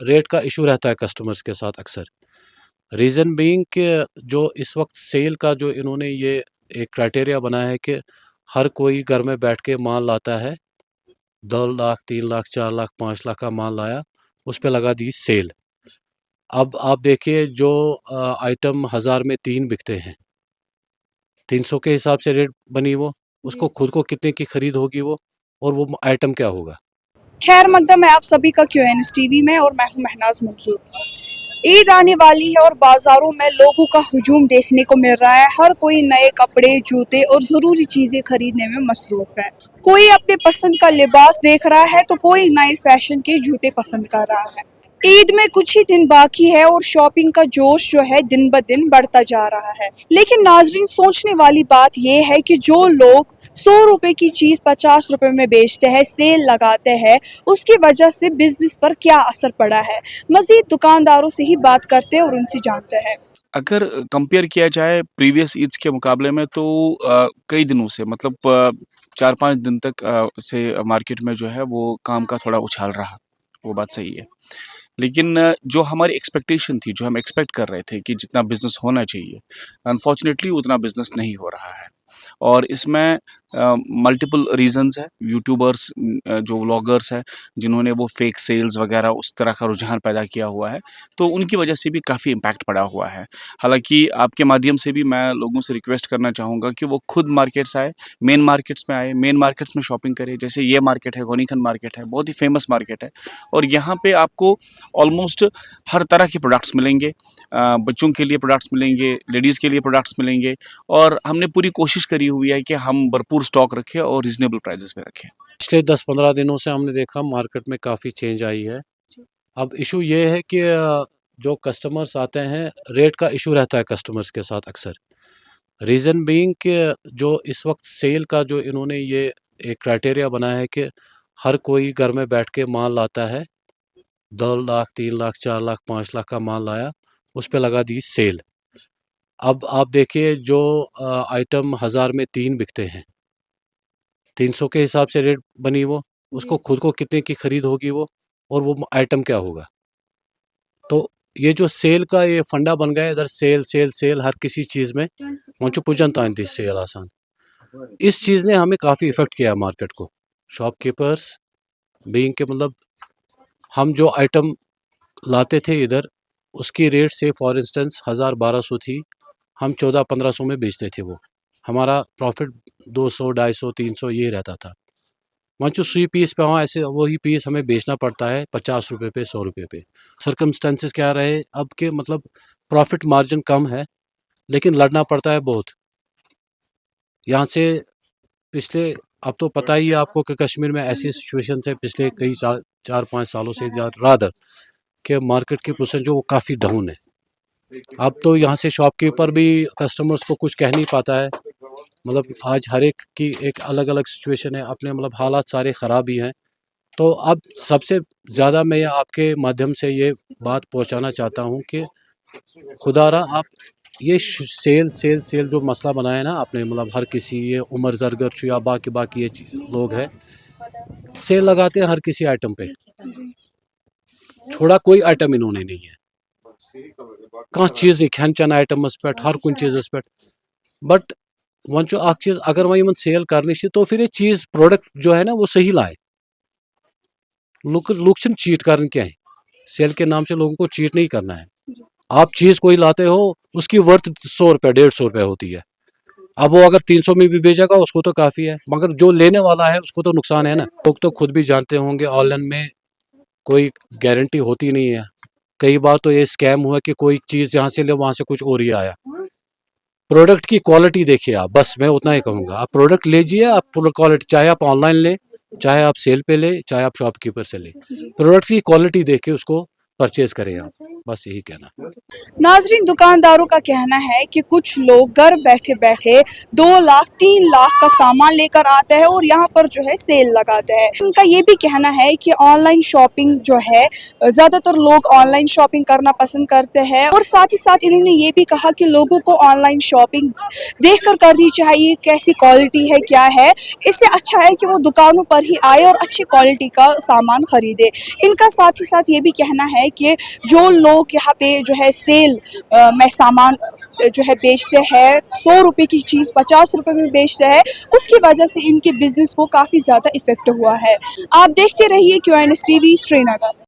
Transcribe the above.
Rate का issue रहता है कस्टमर्स के साथ अक्सर। रीज़न बीइंग कि जो इस वक्त सेल का जो इन्होंने ये एक क्राइटेरिया बनाया है कि हर कोई घर में बैठ के माल लाता है, 2 लाख 3 लाख 4 लाख 5 लाख का माल लाया, उस पे लगा दी सेल। अब आप देखिए जो आइटम 1000 में 3 बिकते हैं, 300 के हिसाब से रेट बनी वो, उसको खुद को कितने की खरीद होगी वो, और वो आइटम क्या होगा। खैर मकदम है आप सभी का QNS टीवी में, और मैं हूं महनाज मंसूर। ईद आने वाली है और बाजारों में लोगों का हुजूम देखने को मिल रहा है। हर कोई नए कपड़े, जूते और जरूरी चीजें खरीदने में मसरूफ है। कोई अपने पसंद का लिबास देख रहा है तो कोई नए फैशन के जूते पसंद कर रहा है। ईद में कुछ ही दिन बाकी है और शॉपिंग का जोश जो है दिन ब दिन बढ़ता जा रहा है। लेकिन नाजरीन, सोचने वाली बात यह है कि जो लोग 100 रुपए की चीज 50 रुपए में बेचते हैं, सेल लगाते हैं, उसकी वजह से बिजनेस पर क्या असर पड़ा है। मजीद दुकानदारों से ही बात करते हैं और उनसे जानते हैं। अगर कंपेयर किया जाए प्रीवियस ईद्स के मुकाबले में तो कई दिनों से मतलब 4-5 दिन तक से मार्केट में जो है वो काम का थोड़ा उछाल रहा, वो बात सही है। लेकिन जो हमारी एक्सपेक्टेशन थी, जो हम एक्सपेक्ट कर रहे थे कि जितना बिज़नेस होना चाहिए, अनफॉर्चुनेटली उतना बिज़नेस नहीं हो रहा है। और इसमें मल्टीपल रीज़न्स हैं। यूट्यूबर्स जो व्लॉगर्स हैं, जिन्होंने वो फेक सेल्स वगैरह उस तरह का रुझान पैदा किया हुआ है, तो उनकी वजह से भी काफ़ी इम्पैक्ट पड़ा हुआ है। हालाँकि आपके माध्यम से भी मैं लोगों से रिक्वेस्ट करना चाहूँगा कि वो खुद मार्केट्स आएँ, मेन मार्केट्स में आएँ, मेन मार्केट्स में शॉपिंग करें। जैसे ये मार्केट है, गनी खान मार्केट है, बहुत ही फेमस मार्केट है और यहाँ पे आपको ऑलमोस्ट हर तरह के प्रोडक्ट्स मिलेंगे। बच्चों के लिए प्रोडक्ट्स मिलेंगे, लेडीज़ के लिए प्रोडक्ट्स मिलेंगे और हमने पूरी कोशिश करी हुई है कि हम भरपूर स्टॉक रखें और रीज़नेबल प्राइसेस पे रखें। पिछले 10-15 दिनों से हमने देखा मार्केट में काफ़ी चेंज आई है। अब इशू ये है कि जो कस्टमर्स आते हैं, रेट का इशू रहता है कस्टमर्स के साथ अक्सर। रीज़न बीइंग कि जो इस वक्त सेल का जो इन्होंने ये एक क्राइटेरिया बनाया है कि हर कोई घर में बैठ के माल लाता है, 2 लाख 3 लाख 4 लाख 5 लाख का माल लाया, उस पे लगा दी सेल। अब आप देखिए जो आइटम 1000 में 3 बिकते हैं, 300 के हिसाब से रेट बनी वो, उसको खुद को कितने की खरीद होगी वो, और वो आइटम क्या होगा। तो ये जो सेल का ये फंडा बन गया है, इधर सेल सेल सेल हर किसी चीज़ में वंचु पुजन तान दी सेल आसान। इस चीज़ ने हमें काफ़ी इफ़ेक्ट किया मार्केट को। शॉपकीपर्स बीइंग के मतलब हम जो आइटम लाते थे इधर, उसकी रेट से फॉर इंस्टेंस 1000-1200 थी, हम 1400-1500 में बेचते थे वो। हमारा प्रॉफिट 200 250 300 ये रहता था। वंचु सुई पीस पे वहाँ ऐसे वही पीस हमें बेचना पड़ता है 50 रुपये पे 100 रुपये पे। सर्कमस्टेंसेस क्या रहे अब के मतलब प्रॉफिट मार्जिन कम है, लेकिन लड़ना पड़ता है बहुत। यहाँ से पिछले अब तो पता ही है आपको कि कश्मीर में ऐसी सिचुएशन है पिछले कई 4-5 सालों से रादर कि मार्केट की पोजीशन जो वो काफ़ी डाउन है। अब तो यहाँ से शॉपकीपर भी कस्टमर्स को कुछ कह नहीं पाता है। मतलब आज हर एक की एक अलग-अलग सिचुएशन है, अपने मतलब हालात सारे ख़राब ही हैं। तो अब सबसे ज़्यादा मैं आपके माध्यम से ये बात पहुँचाना चाहता हूँ कि खुदारा आप ये सेल सेल सेल जो मसला बनाया है ना आपने, मतलब हर किसी ये उमर जरगर या बाकी ये लोग हैं, सेल लगाते हैं हर किसी आइटम पे, छोड़ा कोई आइटम इन्होंने नहीं है। कहाँ चीज़ खान चन आइटमस पे हर कुछ चीज़ पे, बट वन चीज़ अगर वह सेल करनी तो फिर ये चीज़ प्रोडक्ट जो है ना वो सही लाए। लुक चीट करन क्या है, सेल के नाम से लोगों को चीट नहीं करना है। आप चीज़ कोई लाते हो उसकी वर्थ 100 रुपये 150 रुपये होती है। अब वो अगर 300 में भी बेचेगा उसको तो काफ़ी है, मगर जो लेने वाला है उसको तो नुकसान है ना। लोग तो खुद भी जानते होंगे ऑनलाइन में कोई गारंटी होती नहीं है। कई बार तो ये स्कैम हुआ कि कोई चीज़ यहाँ से ले वहाँ से कुछ और ही आया। प्रोडक्ट की क्वालिटी देखिए आप, बस मैं उतना ही कहूँगा। आप प्रोडक्ट लीजिए, आप क्वालिटी चाहे आप ऑनलाइन लें, चाहे आप सेल पे ले, चाहे आप शॉपकीपर से ले, प्रोडक्ट की क्वालिटी देख के उसको परचेज करें आप, बस यही कहना। नाजरीन, दुकानदारों का कहना है कि कुछ लोग घर बैठे बैठे 2 लाख 3 लाख का सामान लेकर आते हैं और यहाँ पर जो है सेल लगाते हैं। उनका ये भी कहना है कि ऑनलाइन शॉपिंग जो है, ज़्यादातर लोग ऑनलाइन शॉपिंग करना पसंद करते हैं और साथ ही साथ इन्होंने ये भी कहा कि लोगों को ऑनलाइन शॉपिंग देखकर करनी चाहिए, कैसी क्वालिटी है क्या है। इससे अच्छा है कि वो दुकानों पर ही आए और अच्छी क्वालिटी का सामान खरीदे। इनका साथ ही साथ ये भी कहना है कि जो लोग यहाँ पे जो है सेल में सामान जो है बेचते हैं, 100 रुपए की चीज़ 50 रुपए में बेचते हैं, उसकी वजह से इनके बिजनेस को काफ़ी ज़्यादा इफेक्ट हुआ है। आप देखते रहिए QNS TV श्रीनगर।